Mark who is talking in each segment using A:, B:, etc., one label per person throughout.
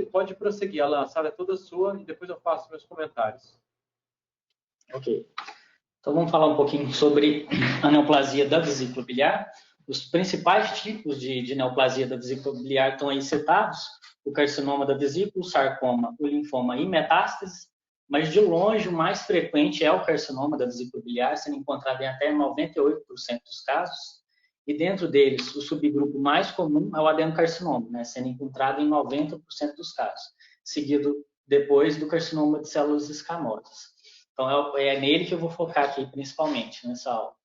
A: pode prosseguir, Alan. A sala é toda sua e depois eu faço meus comentários.
B: Ok. Então, vamos falar um pouquinho sobre a neoplasia da vesícula biliar. Os principais tipos de neoplasia da vesícula biliar estão aí citados: o carcinoma da vesícula, o sarcoma, o linfoma e metástase, mas de longe o mais frequente é o carcinoma da vesícula biliar, sendo encontrado em até 98% dos casos, e dentro deles o subgrupo mais comum é o adenocarcinoma, né, sendo encontrado em 90% dos casos, seguido depois do carcinoma de células escamosas. Então é nele que eu vou focar aqui principalmente nessa aula.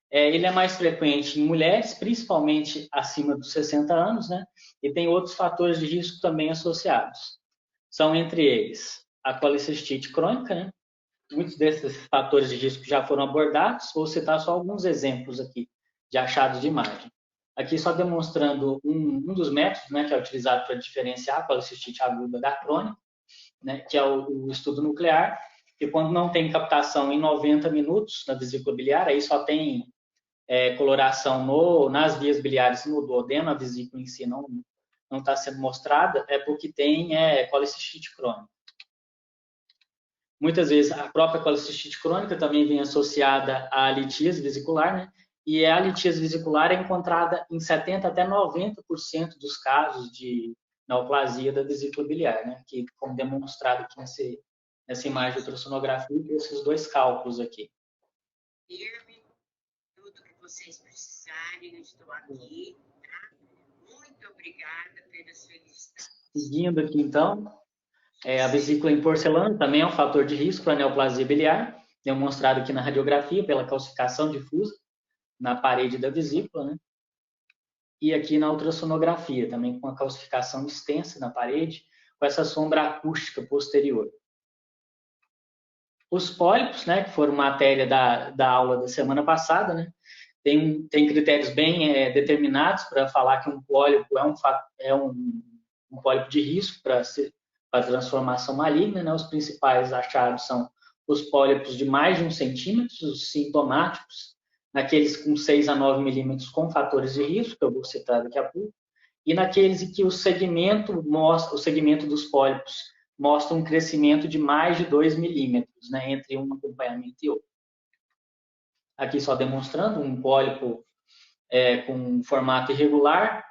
B: Ele é mais frequente em mulheres, principalmente acima dos 60 anos, né? E tem outros fatores de risco também associados. São, entre eles, a policistite crônica, né? Muitos desses fatores de risco já foram abordados. Vou citar só alguns exemplos aqui de achados de imagem. Aqui só demonstrando um dos métodos, né, que é utilizado para diferenciar a policistite aguda da crônica, né, que é o estudo nuclear, que quando não tem captação em 90 minutos na vesícula biliar, aí só tem coloração nas vias biliares no duodeno, a vesícula em si não está sendo mostrada, é porque tem policistite crônica. Muitas vezes a própria policistite crônica também vem associada à litíase vesicular, né? E a litíase vesicular é encontrada em 70% até 90% dos casos de neoplasia da vesícula biliar, né? Que, como demonstrado aqui nessa imagem de ultrassonografia, esses dois cálculos aqui.
C: Tudo que vocês precisarem, eu estou aqui, tá? Muito obrigada pelas felicidades.
B: Seguindo aqui, então, a vesícula em porcelana também é um fator de risco para a neoplasia biliar, demonstrado aqui na radiografia pela calcificação difusa na parede da vesícula, né? E aqui na ultrassonografia, também com a calcificação extensa na parede, com essa sombra acústica posterior. Os pólipos, né, que foram matéria da aula da semana passada, né, tem critérios bem determinados para falar que um pólipo é um pólipo de risco para transformação maligna, né? Os principais achados são os pólipos de mais de 1 centímetro, os sintomáticos, naqueles com 6 a 9 milímetros com fatores de risco, que eu vou citar daqui a pouco, e naqueles em que o segmento dos pólipos mostra um crescimento de mais de 2 milímetros, né, entre um acompanhamento e outro. Aqui só demonstrando um pólipo com formato irregular,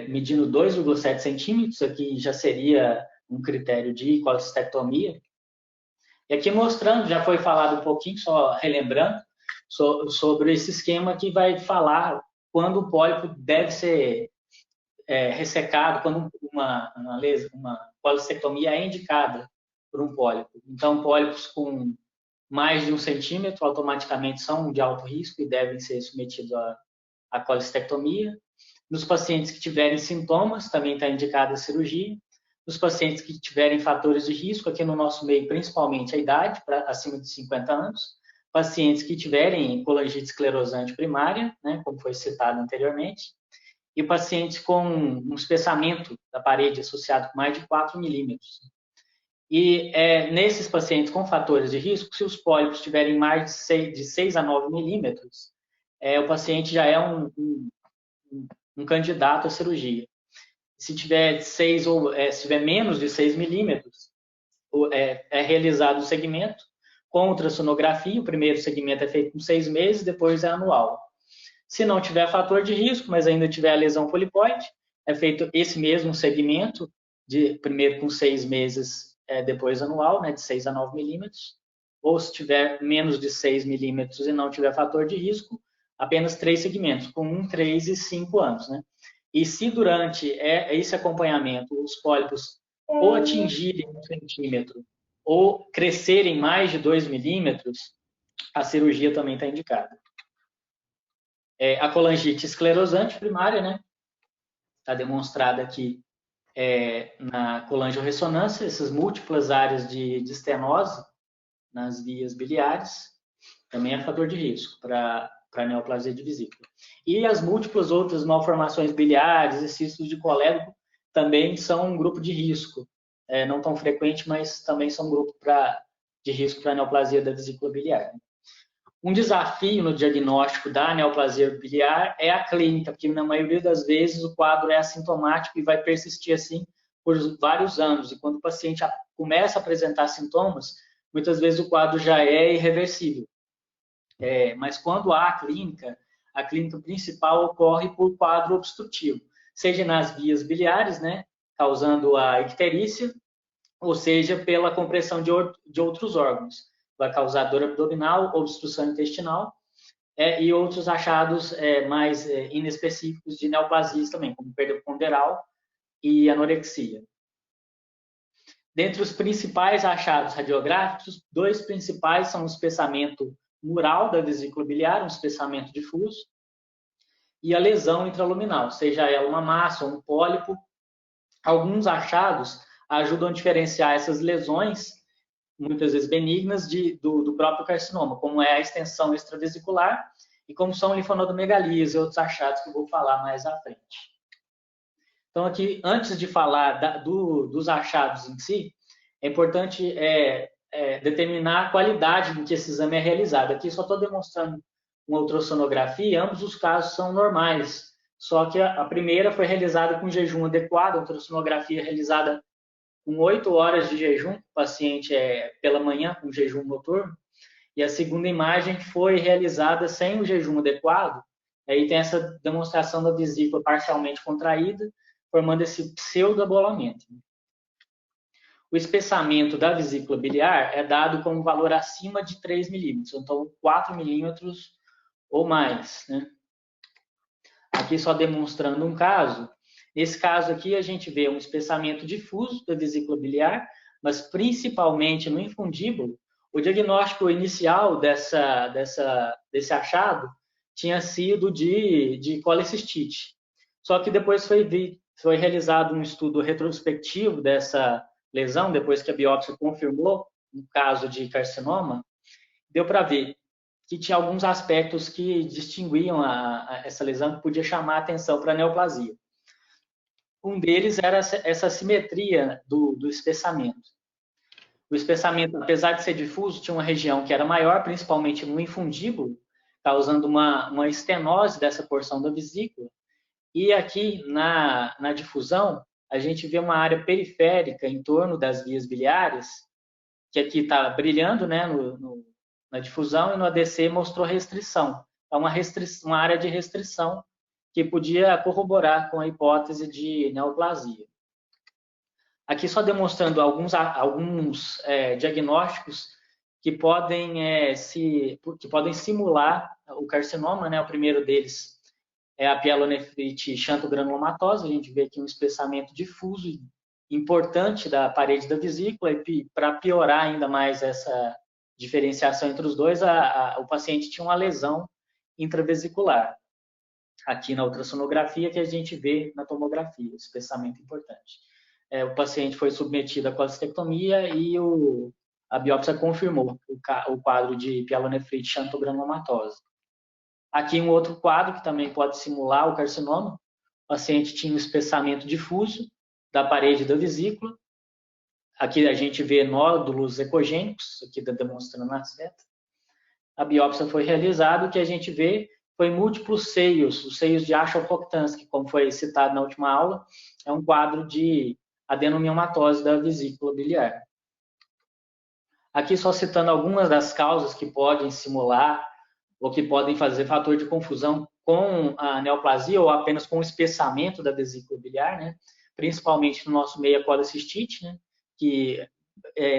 B: medindo 2,7 centímetros, aqui já seria um critério de colecistectomia. E aqui mostrando, já foi falado um pouquinho, só relembrando, sobre esse esquema que vai falar quando o pólipo deve ser ressecado, quando uma colecistectomia é indicada por um pólipo. Então, pólipos com mais de 1 centímetro automaticamente são de alto risco e devem ser submetidos à colecistectomia. Nos pacientes que tiverem sintomas, também está indicada a cirurgia. Nos pacientes que tiverem fatores de risco, aqui no nosso meio, principalmente a idade, acima de 50 anos. Pacientes que tiverem colangite esclerosante primária, né, como foi citado anteriormente. E pacientes com um espessamento da parede associado com mais de 4 milímetros. E nesses pacientes com fatores de risco, se os pólipos tiverem mais de 6 a 9 milímetros, o paciente já é um candidato à cirurgia. Se tiver se tiver menos de 6 milímetros, é realizado o segmento com ultrassonografia. O primeiro segmento é feito com 6 meses, depois é anual. Se não tiver fator de risco, mas ainda tiver a lesão polipoide, é feito esse mesmo segmento, primeiro com 6 meses, depois anual, né, de 6 a 9 milímetros. Ou se tiver menos de 6 milímetros e não tiver fator de risco, apenas 3 segmentos, com 1, 3 e 5 anos. Né? E se durante esse acompanhamento os pólipos ou atingirem 1 centímetro ou crescerem mais de 2 milímetros, a cirurgia também está indicada. A colangite esclerosante primária, né? Está demonstrada aqui na colangiorressonância, essas múltiplas áreas de estenose nas vias biliares, também é fator de risco para neoplasia de vesícula. E as múltiplas outras malformações biliares e cistos de colédoco também são um grupo de risco. Não tão frequente, mas também são um grupo de risco para neoplasia da vesícula biliar. Um desafio no diagnóstico da neoplasia biliar é a clínica, porque na maioria das vezes o quadro é assintomático e vai persistir assim por vários anos. E quando o paciente começa a apresentar sintomas, muitas vezes o quadro já é irreversível. Mas quando há a clínica principal ocorre por quadro obstrutivo, seja nas vias biliares, né, causando a icterícia, ou seja, pela compressão de outros órgãos. Vai causar dor abdominal, obstrução intestinal e outros achados mais inespecíficos de neoplasias também, como perda ponderal e anorexia. Dentre os principais achados radiográficos, 2 principais são o espessamento mural da vesícula biliar, um espessamento difuso, e a lesão intraluminal, seja ela uma massa ou um pólipo. Alguns achados ajudam a diferenciar essas lesões, muitas vezes benignas, do próprio carcinoma, como é a extensão extravesicular e como são linfonodomegalias e outros achados que eu vou falar mais à frente. Então, aqui, antes de falar dos achados em si, é importante determinar a qualidade em que esse exame é realizado. Aqui só estou demonstrando uma ultrassonografia, ambos os casos são normais, só que a primeira foi realizada com jejum adequado, a ultrassonografia realizada com 8 horas de jejum, o paciente pela manhã, com jejum noturno, e a segunda imagem foi realizada sem o jejum adequado, aí tem essa demonstração da vesícula parcialmente contraída, formando esse pseudoabolamento. O espessamento da vesícula biliar é dado com um valor acima de 3 milímetros, então 4 milímetros ou mais, né? Aqui só demonstrando um caso. Nesse caso aqui, a gente vê um espessamento difuso da vesícula biliar, mas principalmente no infundíbulo. O diagnóstico inicial desse achado tinha sido de colecistite. Só que depois foi realizado um estudo retrospectivo dessa lesão, depois que a biópsia confirmou um caso de carcinoma, deu para ver que tinha alguns aspectos que distinguiam essa lesão que podia chamar a atenção para a neoplasia. Um deles era essa simetria do espessamento. O espessamento, apesar de ser difuso, tinha uma região que era maior, principalmente no infundíbulo, causando uma estenose dessa porção da vesícula. E aqui, na difusão, a gente vê uma área periférica em torno das vias biliares, que aqui está brilhando, né, na difusão, e no ADC mostrou restrição. É uma área de restrição que podia corroborar com a hipótese de neoplasia. Aqui só demonstrando alguns diagnósticos que podem simular o carcinoma, né? O primeiro deles é a pielonefrite xantogranulomatosa. A gente vê aqui um espessamento difuso importante da parede da vesícula, e para piorar ainda mais essa diferenciação entre os dois, o paciente tinha uma lesão intravesicular. Aqui na ultrassonografia que a gente vê na tomografia, espessamento importante. O paciente foi submetido à colestectomia e a biópsia confirmou o quadro de pielonefrite xantogranulomatosa. Aqui um outro quadro que também pode simular o carcinoma. O paciente tinha um espessamento difuso da parede da vesícula. Aqui a gente vê nódulos ecogênicos, aqui está demonstrando na seta. A biópsia foi realizada, o que a gente vê foi múltiplos seios, os seios de Aschoff-Rokitansky, como foi citado na última aula, é um quadro de adenomiomatose da vesícula biliar. Aqui só citando algumas das causas que podem simular ou que podem fazer fator de confusão com a neoplasia ou apenas com o espessamento da vesícula biliar, né? Principalmente no nosso meio a colecistite, né? Que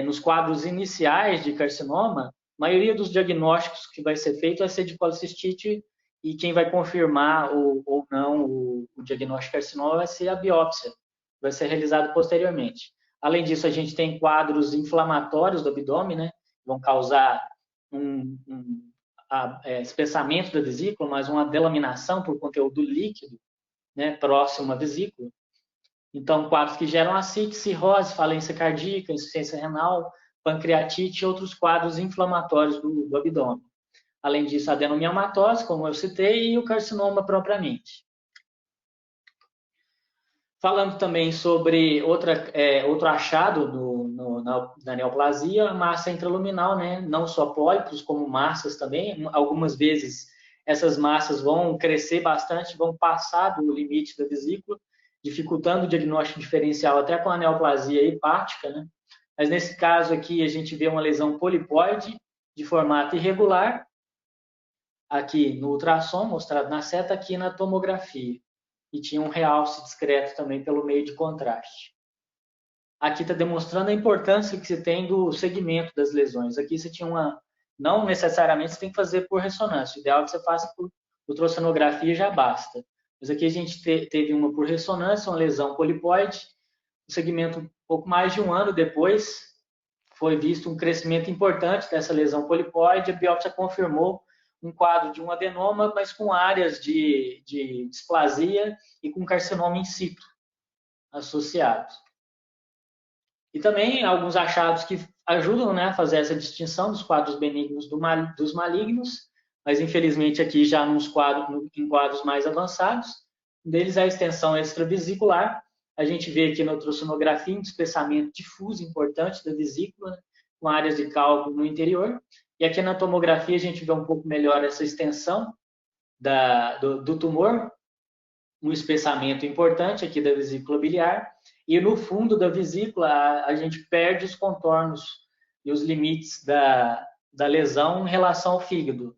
B: nos quadros iniciais de carcinoma, a maioria dos diagnósticos que vai ser feito vai ser de colecistite, e quem vai confirmar ou não o diagnóstico de carcinoma vai ser a biópsia, vai ser realizado posteriormente. Além disso, a gente tem quadros inflamatórios do abdômen, né? Vão causar espessamento da vesícula, mas uma delaminação por conteúdo líquido, né, próximo à vesícula. Então, quadros que geram ascite, cirrose, falência cardíaca, insuficiência renal, pancreatite e outros quadros inflamatórios do abdômen. Além disso, a adenomiomatose, como eu citei, e o carcinoma propriamente. Falando também sobre outro achado na neoplasia, a massa intraluminal, né? Não só pólipos, como massas também. Algumas vezes essas massas vão crescer bastante, vão passar do limite da vesícula, dificultando o diagnóstico diferencial até com a neoplasia hepática, né? Mas nesse caso aqui a gente vê uma lesão polipoide de formato irregular, aqui no ultrassom, mostrado na seta, aqui na tomografia. E tinha um realce discreto também pelo meio de contraste. Aqui está demonstrando a importância que se tem do segmento das lesões. Aqui você tinha não necessariamente você tem que fazer por ressonância. O ideal é que você faça por ultrassonografia, já basta. Mas aqui a gente teve uma por ressonância, uma lesão polipoide. O segmento, um pouco mais de um ano depois, foi visto um crescimento importante dessa lesão polipoide. A biópsia confirmou um quadro de um adenoma, mas com áreas de displasia e com carcinoma in situ associados. E também alguns achados que ajudam, né, a fazer essa distinção dos quadros benignos dos malignos, mas infelizmente aqui já em quadros mais avançados. Um deles é a extensão extravesicular. A gente vê aqui na ultrassonografia um espessamento difuso importante da vesícula, né, com áreas de cálculo no interior. E aqui na tomografia a gente vê um pouco melhor essa extensão do tumor, um espessamento importante aqui da vesícula biliar. E no fundo da vesícula a gente perde os contornos e os limites da lesão em relação ao fígado.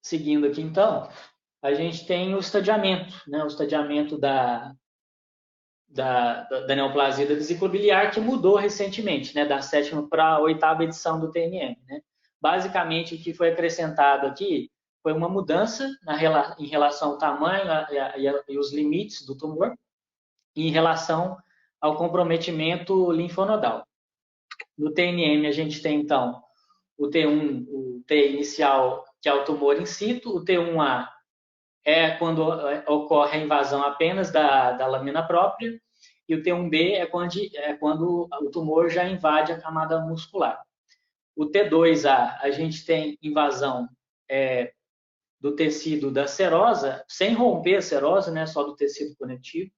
B: Seguindo aqui então, a gente tem o estadiamento, né? O estadiamento da neoplasia da vesícula biliar, que mudou recentemente, né? Da 7ª para a 8ª edição do TNM, né? Basicamente, o que foi acrescentado aqui foi uma mudança em relação ao tamanho e os limites do tumor, e em relação ao comprometimento linfonodal. No TNM, a gente tem, então, o T1, o T inicial, que é o tumor in situ, o T1A é quando ocorre a invasão apenas da lâmina própria, e o T1B é quando o tumor já invade a camada muscular. O T2A, a gente tem invasão do tecido da serosa, sem romper a serosa, né, só do tecido conectivo.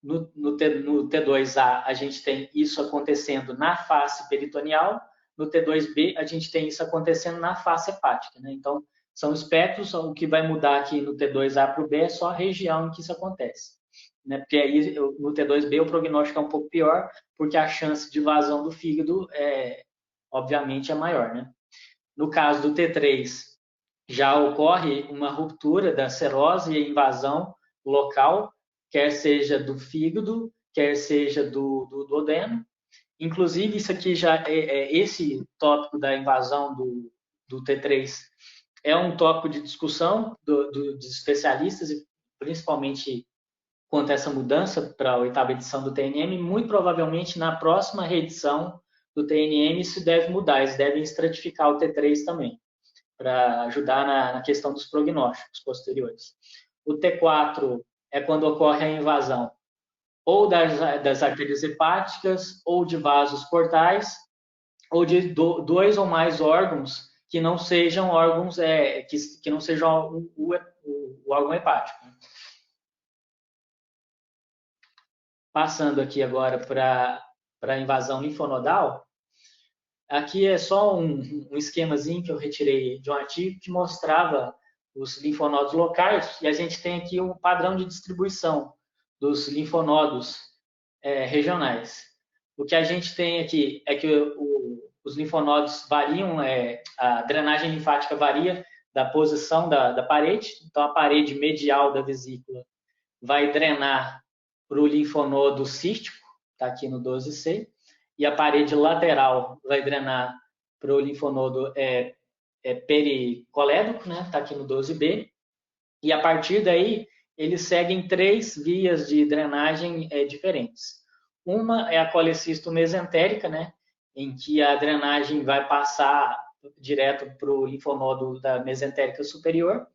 B: No T2A, a gente tem isso acontecendo na face peritoneal. No T2B, a gente tem isso acontecendo na face hepática, né? Então, são espectros. O que vai mudar aqui no T2A para o B é só a região em que isso acontece, né? Porque aí no T2B o prognóstico é um pouco pior, porque a chance de vazão do fígado obviamente é maior, né? No caso do T3, já ocorre uma ruptura da serose e invasão local, quer seja do fígado, quer seja do duodeno. Inclusive, isso aqui esse tópico da invasão do T3 é um tópico de discussão dos especialistas, e principalmente quanto a essa mudança para a 8ª edição do TNM. Muito provavelmente, na próxima reedição do TNM, isso deve mudar, eles devem estratificar o T3 também, para ajudar na questão dos prognósticos posteriores. O T4 é quando ocorre a invasão ou das artérias hepáticas, ou de vasos portais, ou de 2 ou mais órgãos que não sejam órgãos, que não sejam o órgão hepático. Passando aqui agora para a invasão linfonodal, aqui é só um esquemazinho que eu retirei de um artigo que mostrava os linfonodos locais, e a gente tem aqui um padrão de distribuição dos linfonodos regionais. O que a gente tem aqui é que os linfonodos variam, a drenagem linfática varia da posição da parede. Então, a parede medial da vesícula vai drenar para o linfonodo cístico, está aqui no 12C, e a parede lateral vai drenar para o linfonodo pericolédrico, né? Está aqui no 12B, e a partir daí eles seguem 3 vias de drenagem diferentes. Uma é a colecisto mesentérica, né? Em que a drenagem vai passar direto para o linfonodo da mesentérica superior,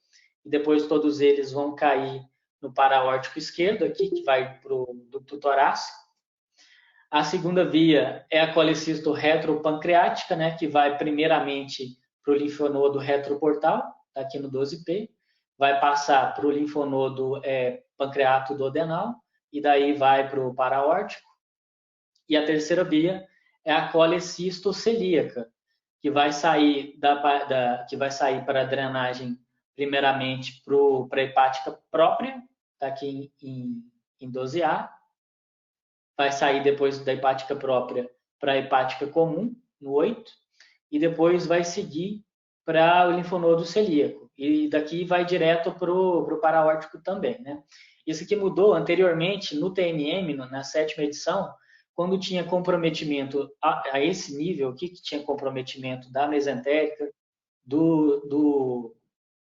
B: e depois todos eles vão cair no paraórtico esquerdo, aqui, que vai para o ducto torácico. A segunda via é a colecisto retropancreática, né, que vai primeiramente para o linfonodo retroportal, tá aqui no 12P. vai passar para o linfonodo pancreato duodenal, e daí vai para o paraórtico. E a terceira via é a colecistocelíaca, que vai sair que vai sair para a drenagem primeiramente para a hepática própria, está aqui em 12A, vai sair depois da hepática própria para a hepática comum, no 8, e depois vai seguir para o linfonodo celíaco, e daqui vai direto para o paraórtico também, né? Isso aqui mudou anteriormente no TNM, na 7ª edição, quando tinha comprometimento a esse nível aqui, que tinha comprometimento da mesentérica, do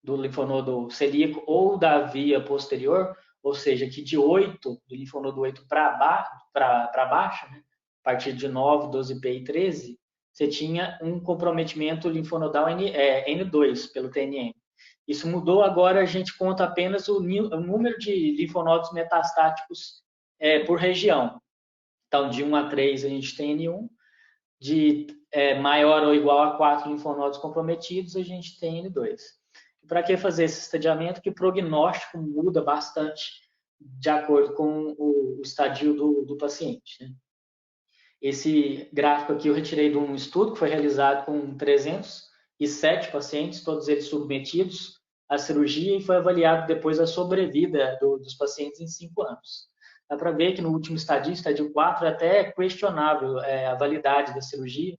B: linfonodo celíaco ou da via posterior, ou seja, que de 8, do linfonodo 8 para baixo, né, a partir de 9, 12P e 13, você tinha um comprometimento linfonodal N2 pelo TNM. Isso mudou, agora a gente conta apenas o número de linfonodos metastáticos por região. Então, de 1 a 3 a gente tem N1, de maior ou igual a 4 linfonodos comprometidos, a gente tem N2. Para que fazer esse estadiamento? Que o prognóstico muda bastante de acordo com o estadio do paciente, né? Esse gráfico aqui eu retirei de um estudo que foi realizado com 307 pacientes, todos eles submetidos à cirurgia, e foi avaliado depois a sobrevida dos pacientes em 5 anos. Dá para ver que no último estadio 4, é até questionável a validade da cirurgia,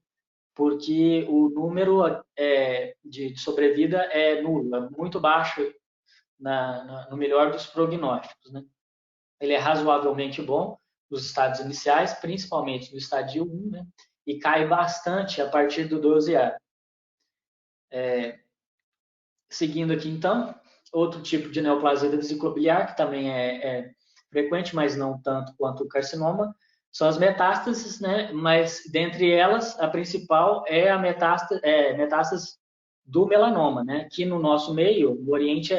B: porque o número de sobrevida é nulo, é muito baixo no melhor dos prognósticos, né? Ele é razoavelmente bom nos estádios iniciais, principalmente no estádio 1, né? E cai bastante a partir do 12A. Seguindo aqui, então, outro tipo de neoplasia da vesícula biliar, que também é frequente, mas não tanto quanto o carcinoma, são as metástases, né? Mas dentre elas, a principal é a metástase do melanoma, né? Que no nosso meio, no Oriente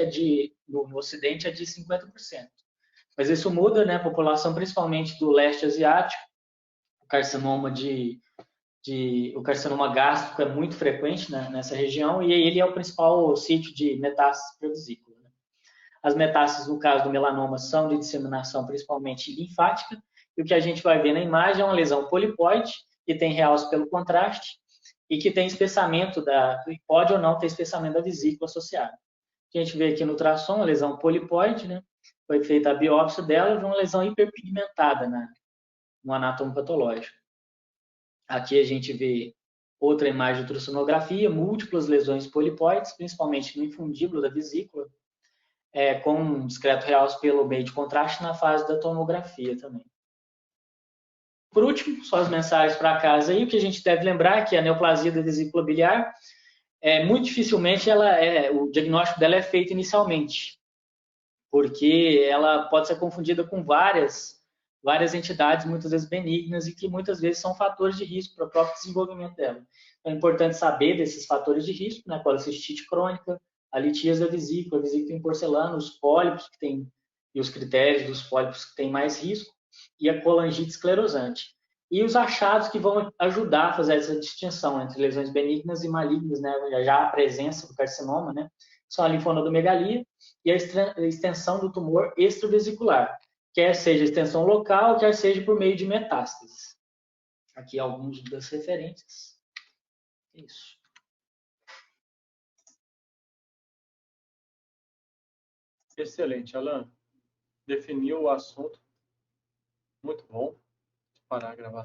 B: no Ocidente é de 50%. Mas isso muda, né? A população, principalmente do leste asiático, o carcinoma gástrico é muito frequente, né, nessa região, e ele é o principal sítio de metástase para a vesícula, né? As metástases, no caso do melanoma, são de disseminação principalmente linfática, e o que a gente vai ver na imagem é uma lesão polipoide, que tem realce pelo contraste, e que tem espessamento pode ou não ter espessamento da vesícula associado. A gente vê aqui no ultrassom a lesão polipoide, né? Foi feita a biópsia dela de uma lesão hiperpigmentada no anatomo patológico. Aqui a gente vê outra imagem de ultrassonografia, múltiplas lesões polipoides, principalmente no infundíbulo da vesícula, com um discreto realce pelo meio de contraste na fase da tomografia também. Por último, só as mensagens para casa aí, o que a gente deve lembrar é que a neoplasia da vesícula biliar, muito dificilmente o diagnóstico dela é feito inicialmente, porque ela pode ser confundida com várias entidades, muitas vezes benignas, e que muitas vezes são fatores de risco para o próprio desenvolvimento dela. Então, é importante saber desses fatores de risco, né? A colecistite crônica, a litíase da vesícula, a vesícula em porcelana, os pólipos e os critérios dos pólipos que têm mais risco, e a colangite esclerosante. E os achados que vão ajudar a fazer essa distinção entre lesões benignas e malignas, né? Já a presença do carcinoma, né? São a linfonodomegalia e a extensão do tumor extravesicular, quer seja extensão local, quer seja por meio de metástases. Aqui alguns das referências. Isso.
A: Excelente, Alan. Definiu o assunto. Muito bom. Vou parar a gravação.